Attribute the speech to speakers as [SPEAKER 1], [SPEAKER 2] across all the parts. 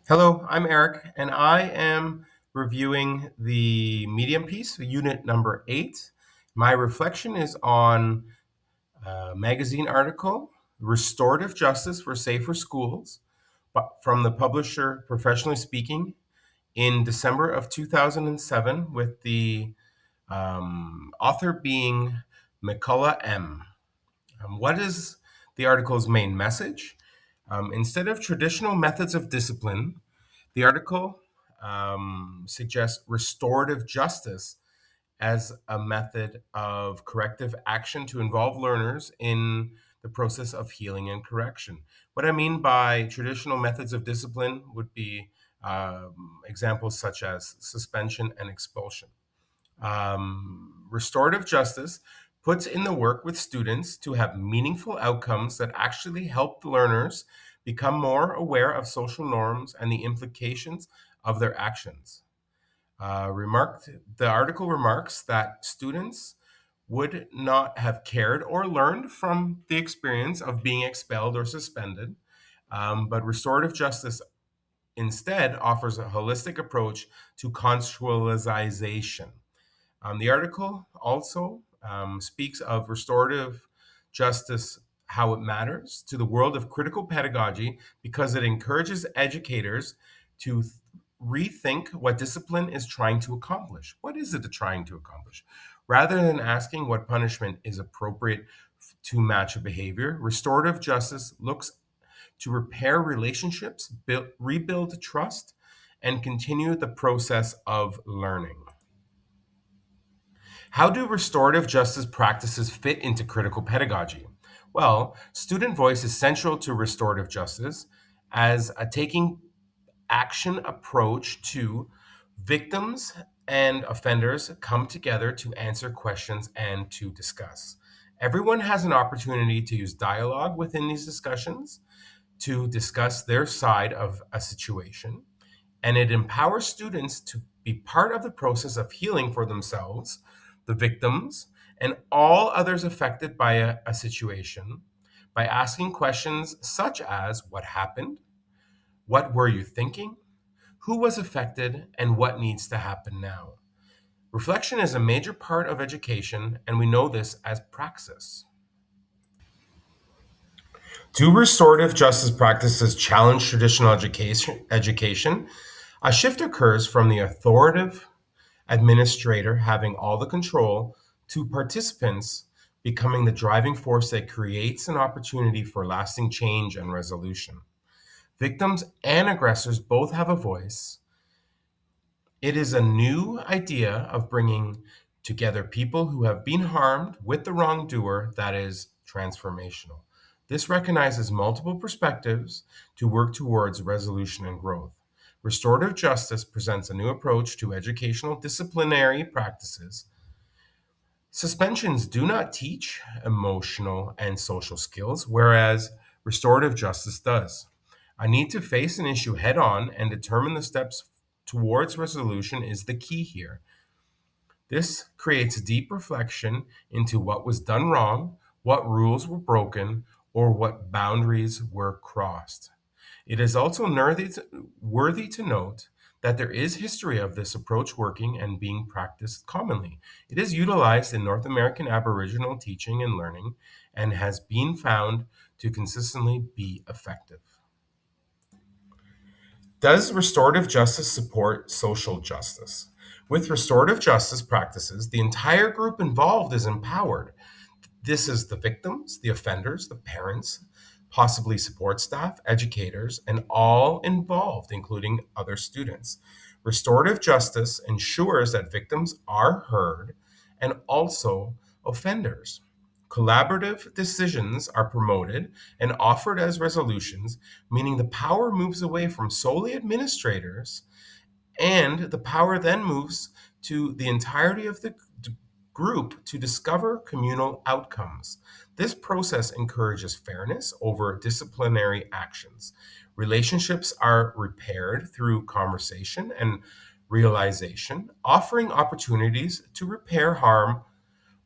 [SPEAKER 1] Hello, I'm Eric, and I am reviewing the Medium piece, unit number 8. My reflection is on a magazine article, Restorative Justice for Safer Schools, from the publisher Professionally Speaking in December of 2007, with the author being McCullough M. What is the article's main message? Instead of traditional methods of discipline, the article suggests restorative justice as a method of corrective action to involve learners in the process of healing and correction. What I mean by traditional methods of discipline would be examples such as suspension and expulsion. Restorative justice puts in the work with students to have meaningful outcomes that actually help the learners become more aware of social norms and the implications of their actions. The article remarks that students would not have cared or learned from the experience of being expelled or suspended, but restorative justice instead offers a holistic approach to contextualization. The article also speaks of restorative justice, how it matters to the world of critical pedagogy because it encourages educators to rethink what discipline is trying to accomplish. What is it trying to accomplish? Rather than asking what punishment is appropriate to match a behavior, restorative justice looks to repair relationships, rebuild trust, and continue the process of learning. How do restorative justice practices fit into critical pedagogy? Well, student voice is central to restorative justice as a taking action approach to victims and offenders come together to answer questions and to discuss. Everyone has an opportunity to use dialogue within these discussions to discuss their side of a situation, and it empowers students to be part of the process of healing for themselves, the victims, and all others affected by a situation by asking questions such as what happened, what were you thinking, who was affected, and what needs to happen now. Reflection is a major part of education, and we know this as praxis. Do restorative justice practices challenge traditional education? A shift occurs from the authoritative administrator having all the control to participants becoming the driving force that creates an opportunity for lasting change and resolution. Victims and aggressors both have a voice. It is a new idea of bringing together people who have been harmed with the wrongdoer that is transformational. This recognizes multiple perspectives to work towards resolution and growth. Restorative justice presents a new approach to educational disciplinary practices. Suspensions do not teach emotional and social skills, whereas restorative justice does. I need to face an issue head on and determine the steps towards resolution is the key here. This creates deep reflection into what was done wrong, what rules were broken, or what boundaries were crossed. It is also worthy to note that there is history of this approach working and being practiced commonly. It is utilized in North American Aboriginal teaching and learning and has been found to consistently be effective. Does restorative justice support social justice? With restorative justice practices, the entire group involved is empowered. This is the victims, the offenders, the parents, possibly support staff, educators, and all involved, including other students. Restorative justice ensures that victims are heard and also offenders. Collaborative decisions are promoted and offered as resolutions, meaning the power moves away from solely administrators, and the power then moves to the entirety of the group to discover communal outcomes. This process encourages fairness over disciplinary actions. Relationships are repaired through conversation and realization, offering opportunities to repair harm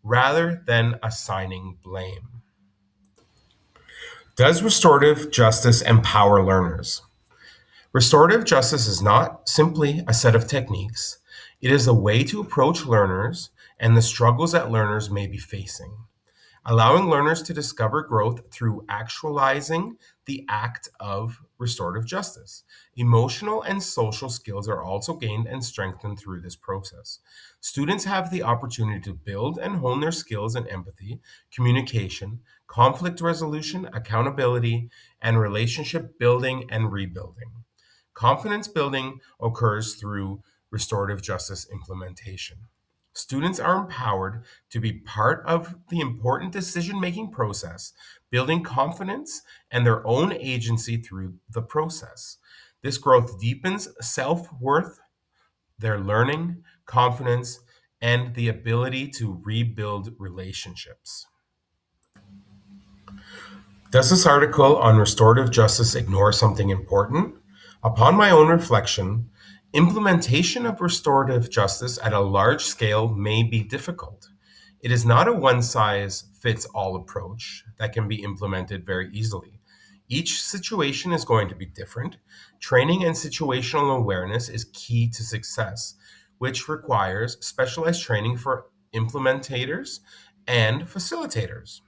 [SPEAKER 1] rather than assigning blame. Does restorative justice empower learners? Restorative justice is not simply a set of techniques, it is a way to approach learners and the struggles that learners may be facing, allowing learners to discover growth through actualizing the act of restorative justice. Emotional and social skills are also gained and strengthened through this process. Students have the opportunity to build and hone their skills in empathy, communication, conflict resolution, accountability, and relationship building and rebuilding. Confidence building occurs through restorative justice implementation. Students are empowered to be part of the important decision making process, building confidence and their own agency through the process. This growth deepens self worth, their learning, confidence, and the ability to rebuild relationships. Does this article on restorative justice ignore something important? Upon my own reflection, implementation of restorative justice at a large scale may be difficult. It is not a one size fits all approach that can be implemented very easily. Each situation is going to be different. Training and situational awareness is key to success, which requires specialized training for implementators and facilitators.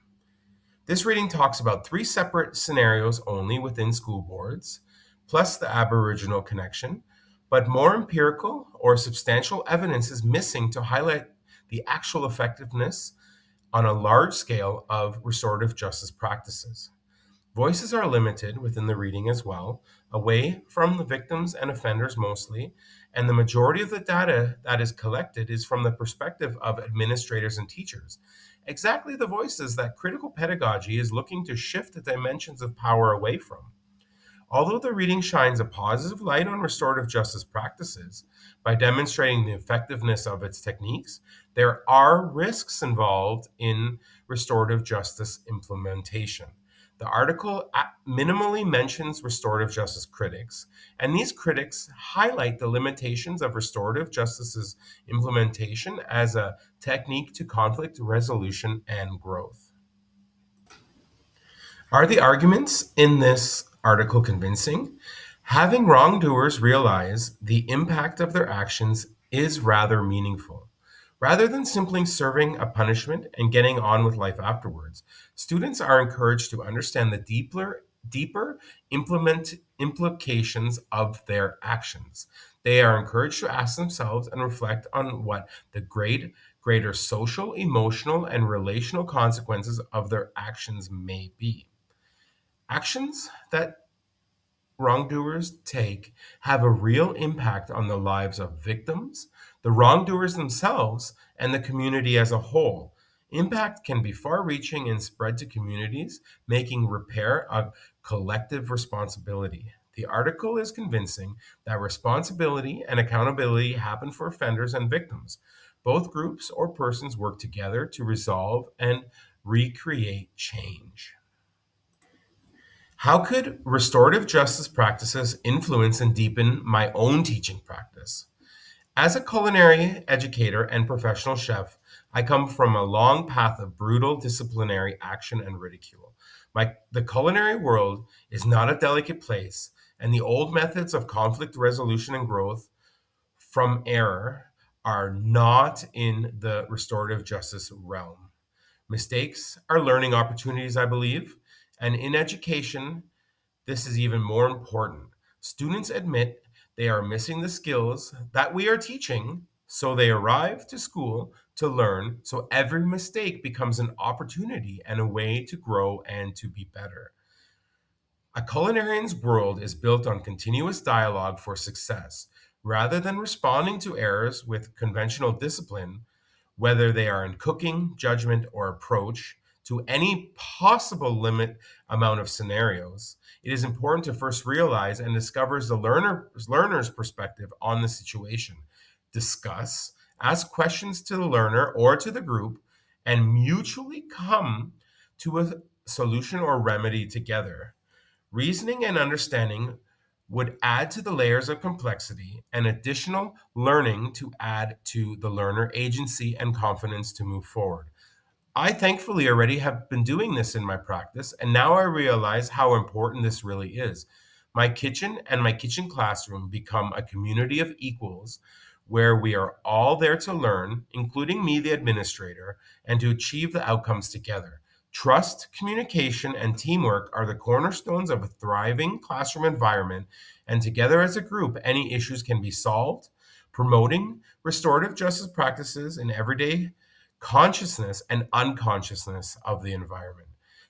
[SPEAKER 1] This reading talks about three separate scenarios only within school boards, plus the Aboriginal connection, but more empirical or substantial evidence is missing to highlight the actual effectiveness on a large scale of restorative justice practices. Voices are limited within the reading as well, away from the victims and offenders mostly, and the majority of the data that is collected is from the perspective of administrators and teachers. Exactly the voices that critical pedagogy is looking to shift the dimensions of power away from. Although the reading shines a positive light on restorative justice practices by demonstrating the effectiveness of its techniques, there are risks involved in restorative justice implementation. The article minimally mentions restorative justice critics, and these critics highlight the limitations of restorative justice's implementation as a technique to conflict resolution and growth. Are the arguments in this article convincing? Having wrongdoers realize the impact of their actions is rather meaningful. Rather than simply serving a punishment and getting on with life afterwards, students are encouraged to understand the deeper implications of their actions. They are encouraged to ask themselves and reflect on what the greater social, emotional, and relational consequences of their actions may be. Actions that wrongdoers take have a real impact on the lives of victims, the wrongdoers themselves, and the community as a whole. Impact can be far reaching and spread to communities, making repair a collective responsibility. The article is convincing that responsibility and accountability happen for offenders and victims. Both groups or persons work together to resolve and recreate change. How could restorative justice practices influence and deepen my own teaching practice? As a culinary educator and professional chef, I come from a long path of brutal disciplinary action and ridicule. The culinary world is not a delicate place, and the old methods of conflict resolution and growth from error are not in the restorative justice realm. Mistakes are learning opportunities, I believe, and in education, this is even more important. Students admit they are missing the skills that we are teaching, so they arrive to school to learn, so every mistake becomes an opportunity and a way to grow and to be better. A culinarian's world is built on continuous dialogue for success. Rather than responding to errors with conventional discipline, whether they are in cooking, judgment, or approach, to any possible limit amount of scenarios, it is important to first realize and discover the learner's perspective on the situation. Discuss, ask questions to the learner or to the group, and mutually come to a solution or remedy together. Reasoning and understanding would add to the layers of complexity and additional learning to add to the learner agency and confidence to move forward. I thankfully already have been doing this in my practice, and now I realize how important this really is. My kitchen and my kitchen classroom become a community of equals where we are all there to learn, including me, the administrator, and to achieve the outcomes together. Trust, communication, and teamwork are the cornerstones of a thriving classroom environment, and together as a group, any issues can be solved. Promoting restorative justice practices in everyday consciousness and unconsciousness of the environment.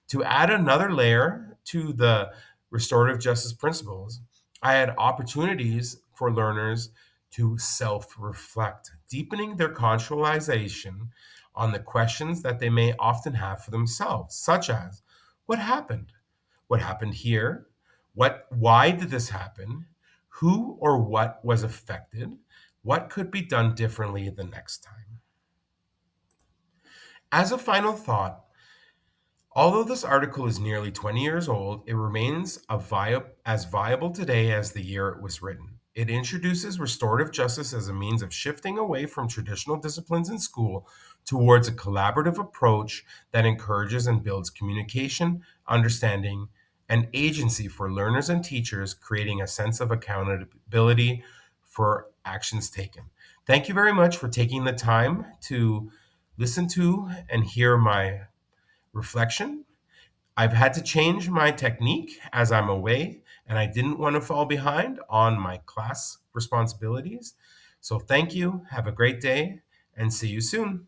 [SPEAKER 1] To add another layer to the restorative justice principles, I had opportunities for learners to self reflect, deepening their conceptualization on the questions that they may often have for themselves, such as what happened? What happened here? Why did this happen? Who or what was affected? What could be done differently the next time? As a final thought, although this article is nearly 20 years old, it remains as viable today as the year it was written. It introduces restorative justice as a means of shifting away from traditional disciplines in school towards a collaborative approach that encourages and builds communication, understanding, and agency for learners and teachers, creating a sense of accountability for actions taken. Thank you very much for taking the time to listen to and hear my reflection. I've had to change my technique as I'm away, and I didn't want to fall behind on my class responsibilities. So, thank you. Have a great day and see you soon.